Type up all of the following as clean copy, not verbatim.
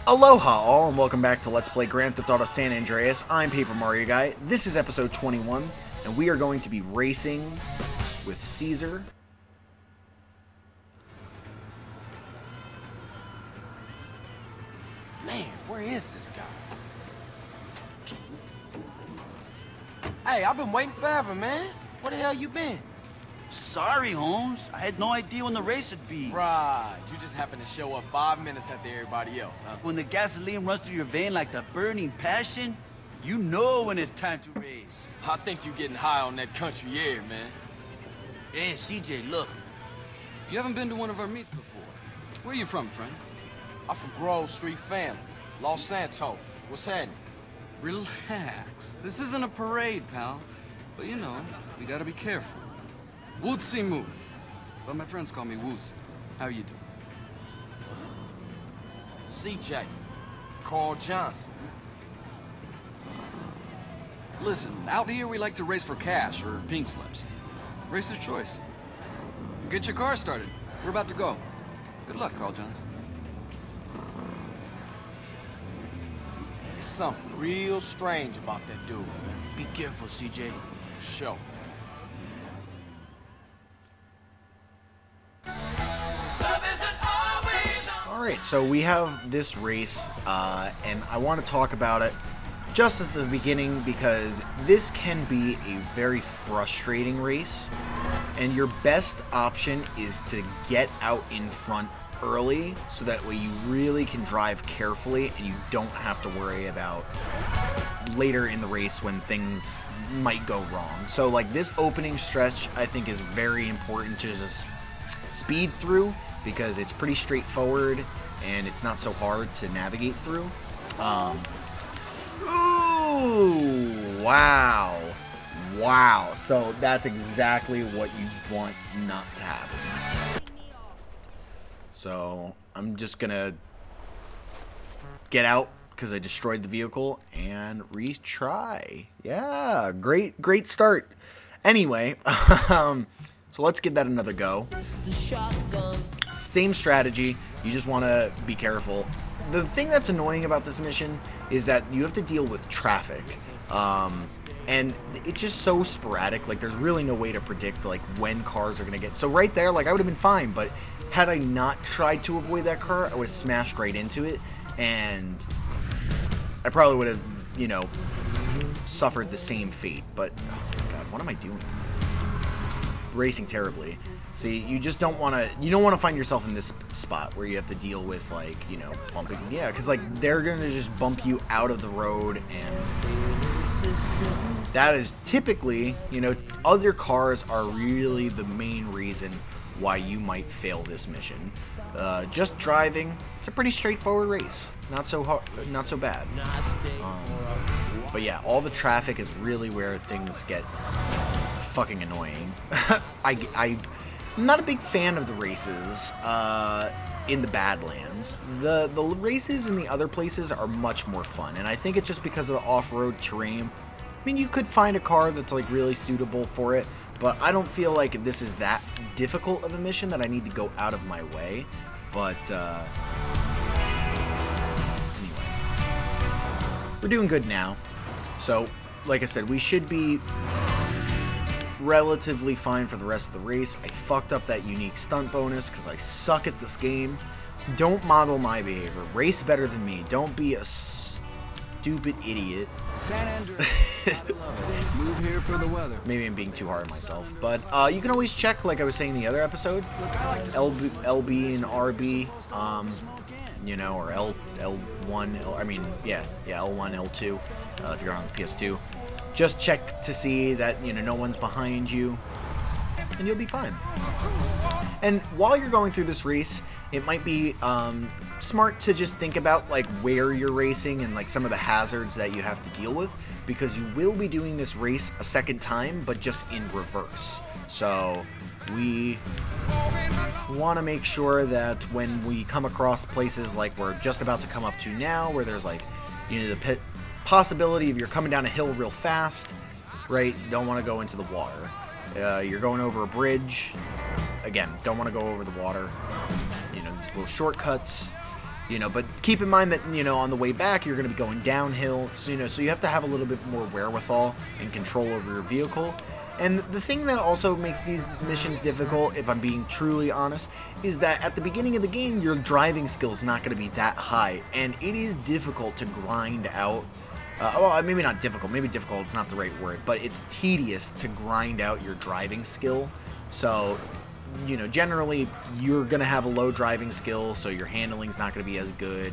Aloha all, and welcome back to Let's Play Grand Theft Auto San Andreas. I'm Paper Mario Guy. This is episode 21, and we are going to be racing with Caesar. Man, where is this guy? Hey, I've been waiting forever, man. Where the hell you been? Sorry, Holmes. I had no idea when the race would be. Right, you just happened to show up 5 minutes after everybody else, huh? When the gasoline runs through your vein like the burning passion, you know when it's time to race. I think you're getting high on that country air, man. Hey, CJ, look. You haven't been to one of our meets before. Where are you from, friend? I'm from Grove Street Family, Los Santos. What's happening? Relax. This isn't a parade, pal. But you know, we gotta be careful. Wootsie Moo. But my friends call me Woosie. How you doing? CJ. Carl Johnson. Listen, out here we like to race for cash or pink slips. Racer's choice. Get your car started. We're about to go. Good luck, Carl Johnson. There's something real strange about that dude, man. Be careful, CJ. For sure. Alright, so we have this race, and I want to talk about it just at the beginning because this can be a very frustrating race, and your best option is to get out in front early so that way you really can drive carefully and you don't have to worry about later in the race when things might go wrong. So like this opening stretch I think is very important to just speed through because it's pretty straightforward and it's not so hard to navigate through. Ooh, wow. Wow. So that's exactly what you want not to happen. So I'm just gonna get out because I destroyed the vehicle and retry. Yeah, great start. Anyway, so let's give that another go. Same strategy, you just want to be careful. The thing that's annoying about this mission is that you have to deal with traffic. And it's just so sporadic, like there's really no way to predict like when cars are gonna get. So right there, like I would have been fine, but had I not tried to avoid that car, I would have smashed right into it, and I probably would have, you know, suffered the same fate. But oh my god, what am I doing? Racing terribly. See, you just don't want to. You don't want to find yourself in this spot where you have to deal with like, you know, bumping. Yeah, because like they're gonna just bump you out of the road, and that is typically, you know, other cars are really the main reason why you might fail this mission. Just driving, it's a pretty straightforward race. Not so hard, not so bad. But yeah, all the traffic is really where things get fucking annoying. I'm not a big fan of the races in the Badlands. The races in the other places are much more fun, and I think it's just because of the off-road terrain. I mean, you could find a car that's like really suitable for it, but I don't feel like this is that difficult of a mission that I need to go out of my way. But anyway, we're doing good now. So, like I said, we should be relatively fine for the rest of the race. I fucked up that unique stunt bonus because I suck at this game. Don't model my behavior. Race better than me. Don't be a stupid idiot. San Andreas. Move here for the weather. Maybe I'm being too hard on myself, but you can always check, like I was saying in the other episode, LB and RB, you know, or L1, I mean, yeah, L1, L2, if you're on PS2. Just check to see that, you know, no one's behind you, and you'll be fine. And while you're going through this race, it might be smart to just think about like where you're racing and like some of the hazards that you have to deal with, because you will be doing this race a second time, but just in reverse. So we want to make sure that when we come across places like we're just about to come up to now, where there's like, you know, the possibility of you're coming down a hill real fast, right? You don't want to go into the water. You're going over a bridge. Again, don't want to go over the water. You know, these little shortcuts. But keep in mind that, on the way back, you're going to be going downhill, so you have to have a little bit more wherewithal and control over your vehicle. And the thing that also makes these missions difficult, if I'm being truly honest, is that at the beginning of the game, your driving skill's not going to be that high, and it is difficult to grind out. Well, maybe not difficult. Maybe difficult is not the right word, but it's tedious to grind out your driving skill. So, generally, you're going to have a low driving skill, so your handling's not going to be as good.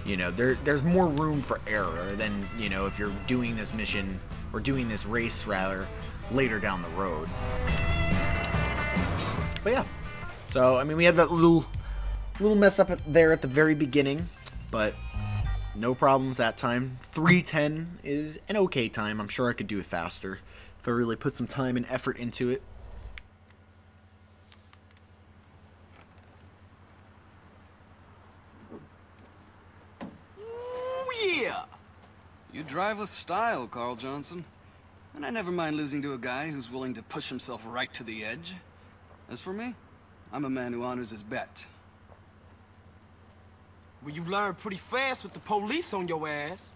There's more room for error than, if you're doing this mission, or doing this race, rather, later down the road. But yeah, so we had that little mess up there at the very beginning, but no problems that time. 3:10 is an okay time. I'm sure I could do it faster if I really put some time and effort into it. Ooh, yeah! You drive with style, Carl Johnson. And I never mind losing to a guy who's willing to push himself right to the edge. As for me, I'm a man who honors his bet. Well, you learn pretty fast with the police on your ass.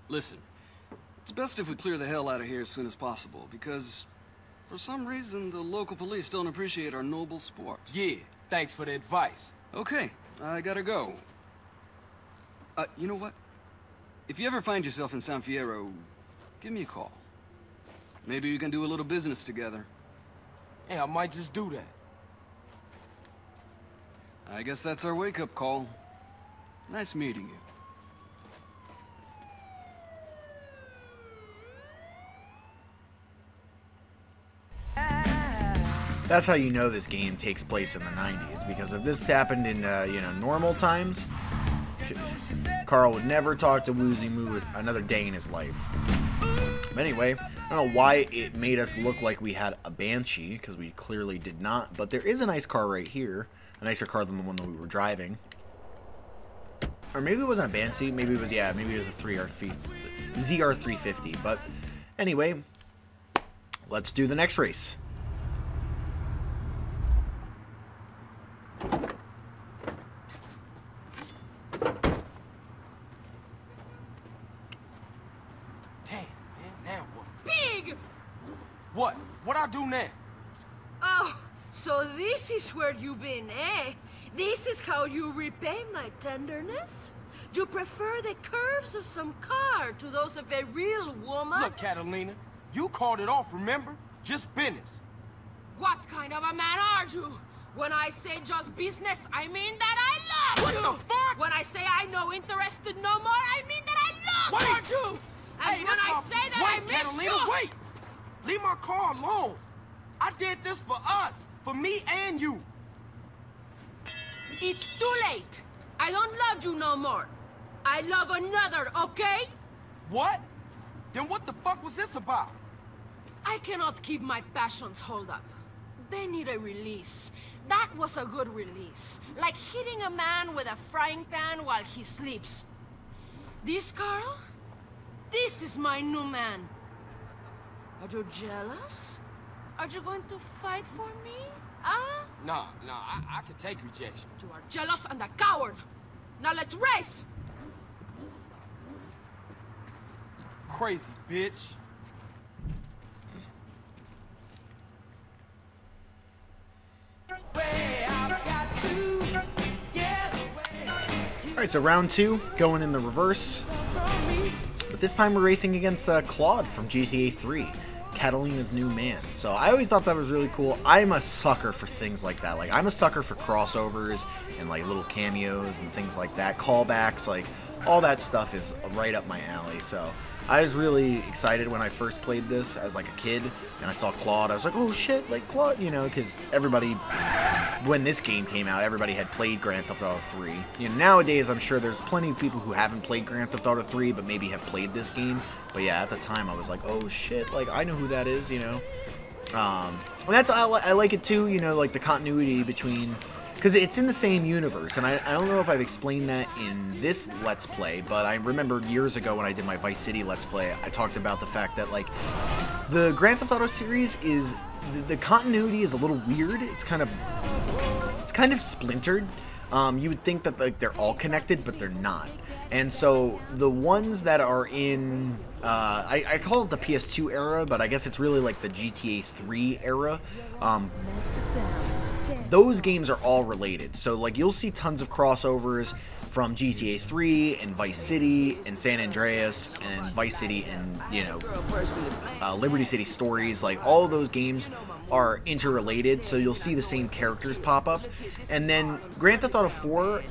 Listen, it's best if we clear the hell out of here as soon as possible, because for some reason the local police don't appreciate our noble sport. Yeah, thanks for the advice. Okay, I gotta go. You know what? If you ever find yourself in San Fierro, give me a call. Maybe we can do a little business together. Yeah, I might just do that. I guess that's our wake-up call. Nice meeting you. That's how you know this game takes place in the 90s, because if this happened in, normal times, Carl would never talk to Woozy Moo another day in his life. But anyway, I don't know why it made us look like we had a Banshee, because we clearly did not, but there is a nice car right here. A nicer car than the one that we were driving. Or maybe it wasn't a Banshee, maybe it was a ZR350, but anyway, let's do the next race. What? What I do now? Oh, so this is where you've been, eh? This is how you repay my tenderness? You prefer the curves of some car to those of a real woman? Look, Catalina, you called it off, remember? Just business. What kind of a man are you? When I say just business, I mean that I love you! What the fuck? When I say I'm no interested no more, I mean that I love you! And Hey, when I say that I miss Catalina, you... wait! Leave my car alone. I did this for us, for me and you. It's too late. I don't love you no more. I love another, okay? What? Then what the fuck was this about? I cannot keep my passions hold up. They need a release. That was a good release. Like hitting a man with a frying pan while he sleeps. This, Carl? This is my new man. Are you jealous? Are you going to fight for me? Huh? Nah, I can take rejection. You are jealous and a coward. Now let's race! Crazy bitch. Alright, so round 2, going in the reverse. But this time we're racing against Claude from GTA 3, Catalina's new man. So I always thought that was really cool. I'm a sucker for things like that. Like, I'm a sucker for crossovers and like little cameos and things like that. Callbacks, like all that stuff is right up my alley. So I was really excited when I first played this as like a kid and I saw Claude. I was like, oh shit, like Claude, because everybody, when this game came out, everybody had played Grand Theft Auto 3. Nowadays I'm sure there's plenty of people who haven't played Grand Theft Auto 3 but maybe have played this game. But yeah, at the time I was like, oh shit, like I know who that is, And that's, I like it too, like the continuity between, because it's in the same universe, and I don't know if I've explained that in this Let's Play, but I remember years ago when I did my Vice City Let's Play, I talked about the fact that, like, the Grand Theft Auto series is, the continuity is a little weird. It's kind of splintered. you would think that like they're all connected, but they're not. And so the ones that are in, I call it the PS2 era, but I guess it's really like the GTA 3 era. Those games are all related. So like you'll see tons of crossovers from GTA 3 and Vice City and San Andreas and Vice City and, you know, Liberty City Stories. Like all of those games are interrelated, so you'll see the same characters pop up. And then Grand Theft Auto 4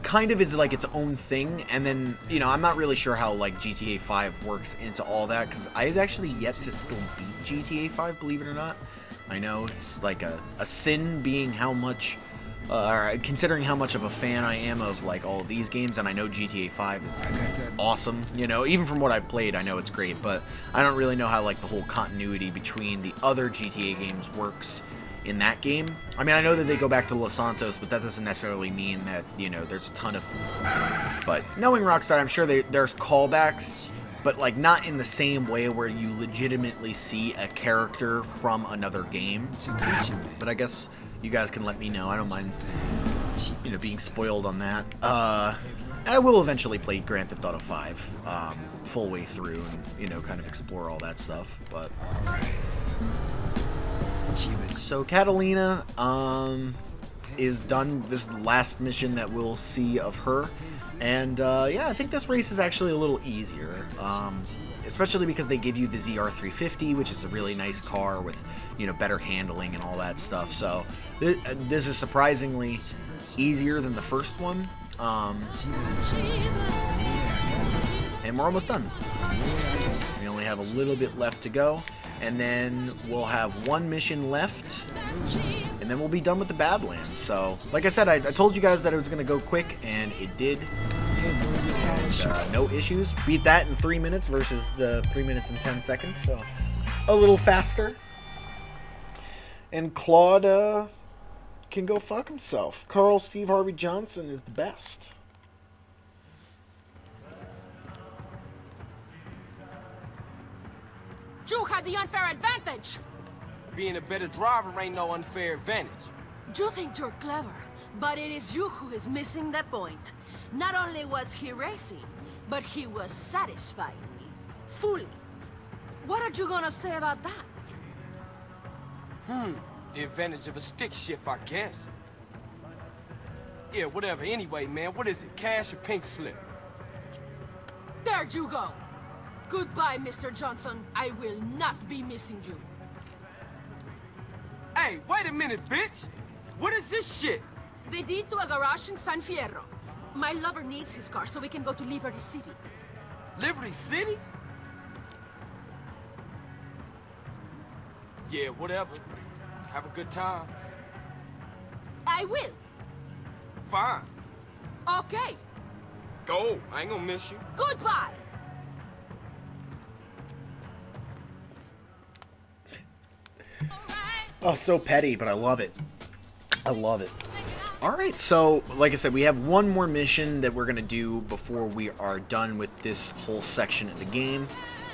kind of is like its own thing, and then, you know, I'm not really sure how like GTA 5 works into all that, because I've actually yet to still beat GTA 5, believe it or not. I know it's like a sin, being how much considering how much of a fan I am of like all of these games, and I know GTA 5 is awesome, you know, even from what I've played I know it's great, but I don't really know how like the whole continuity between the other GTA games works in that game. I mean, I know that they go back to Los Santos, but that doesn't necessarily mean that, you know, there's a ton of, but knowing Rockstar, I'm sure there's callbacks, but like not in the same way where you legitimately see a character from another game. But I guess you guys can let me know. I don't mind, you know, being spoiled on that. I will eventually play Grand Theft Auto 5 full way through and, you know, kind of explore all that stuff. But so Catalina is done. This is the last mission that we'll see of her. And yeah, I think this race is actually a little easier, especially because they give you the ZR350, which is a really nice car with, you know, better handling and all that stuff. So this is surprisingly easier than the first one. And we're almost done. We only have a little bit left to go, and then we'll have one mission left, and then we'll be done with the Badlands. So, like I said, I told you guys that it was going to go quick, and it did. And, no issues. Beat that in 3 minutes versus 3 minutes and 10 seconds, so a little faster. And Claude can go fuck himself. Carl Steve Harvey Johnson is the best. You had the unfair advantage. Being a better driver ain't no unfair advantage. You think you're clever, but it is you who is missing the point. Not only was he racing, but he was satisfying me. Fully. What are you gonna say about that? The advantage of a stick shift, I guess. Yeah, whatever. Anyway, man, what is it? Cash or pink slip? There you go. Goodbye, Mr. Johnson. I will not be missing you. Hey, wait a minute, bitch! What is this shit? The deed to a garage in San Fierro. My lover needs his car so we can go to Liberty City. Liberty City? Yeah, whatever. Have a good time. I will. Fine. Okay. Go. I ain't gonna miss you. Goodbye. Oh, so petty, but I love it. I love it. Alright, so, like I said, we have one more mission that we're going to do before we are done with this whole section of the game.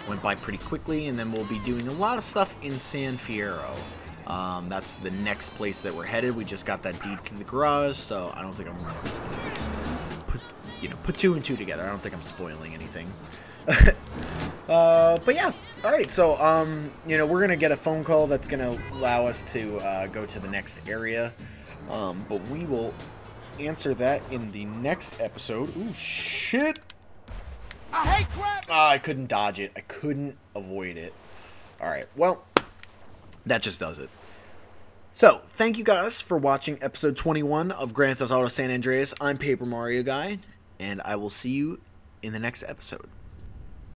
Went by pretty quickly, and then we'll be doing a lot of stuff in San Fierro. That's the next place that we're headed. We just got that deed to the garage, so I don't think I'm going to put two and two together. I don't think I'm spoiling anything. But yeah, alright, so, you know, we're going to get a phone call that's going to allow us to go to the next area. But we will answer that in the next episode. Ooh, shit! I hate crap! I couldn't dodge it. I couldn't avoid it. Alright, well, that just does it. So, thank you guys for watching episode 21 of Grand Theft Auto San Andreas. I'm Paper Mario Guy, and I will see you in the next episode.